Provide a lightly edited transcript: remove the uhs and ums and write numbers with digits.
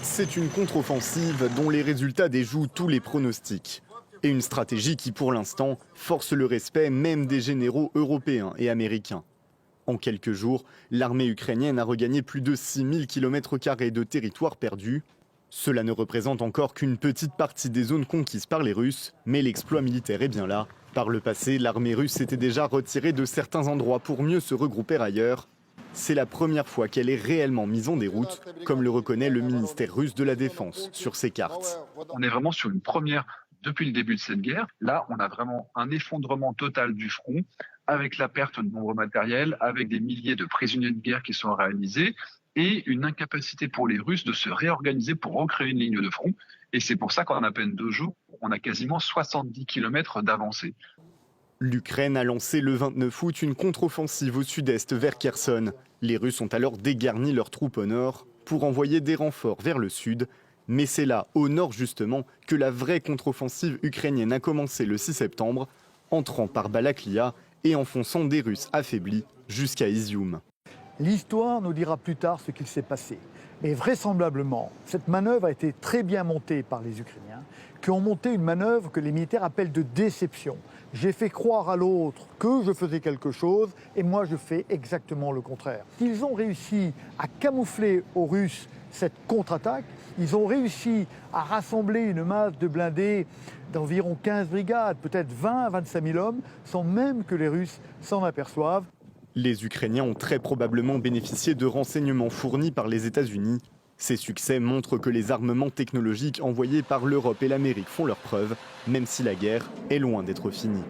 C'est une contre-offensive dont les résultats déjouent tous les pronostics. Et une stratégie qui, pour l'instant, force le respect même des généraux européens et américains. En quelques jours, l'armée ukrainienne a regagné plus de 6000 km² de territoire perdu. Cela ne représente encore qu'une petite partie des zones conquises par les Russes, mais l'exploit militaire est bien là. Par le passé, l'armée russe s'était déjà retirée de certains endroits pour mieux se regrouper ailleurs. C'est la première fois qu'elle est réellement mise en déroute, comme le reconnaît le ministère russe de la Défense sur ses cartes. On est vraiment sur une première depuis le début de cette guerre. Là, on a vraiment un effondrement total du front, avec la perte de nombreux matériels, avec des milliers de prisonniers de guerre qui sont réalisés, et une incapacité pour les Russes de se réorganiser pour recréer une ligne de front. Et c'est pour ça qu'en à peine 2 jours, on a quasiment 70 km d'avancée. L'Ukraine a lancé le 29 août une contre-offensive au sud-est vers Kherson. Les Russes ont alors dégarni leurs troupes au nord pour envoyer des renforts vers le sud. Mais c'est là, au nord justement, que la vraie contre-offensive ukrainienne a commencé le 6 septembre, entrant par Balaklia et enfonçant des Russes affaiblis jusqu'à Izium. L'histoire nous dira plus tard ce qu'il s'est passé. Mais vraisemblablement, cette manœuvre a été très bien montée par les Ukrainiens, qui ont monté une manœuvre que les militaires appellent de déception. J'ai fait croire à l'autre que je faisais quelque chose et moi je fais exactement le contraire. Ils ont réussi à camoufler aux Russes cette contre-attaque. Ils ont réussi à rassembler une masse de blindés d'environ 15 brigades, peut-être 20 à 25 000 hommes, sans même que les Russes s'en aperçoivent. Les Ukrainiens ont très probablement bénéficié de renseignements fournis par les États-Unis. Ces succès montrent que les armements technologiques envoyés par l'Europe et l'Amérique font leurs preuves, même si la guerre est loin d'être finie.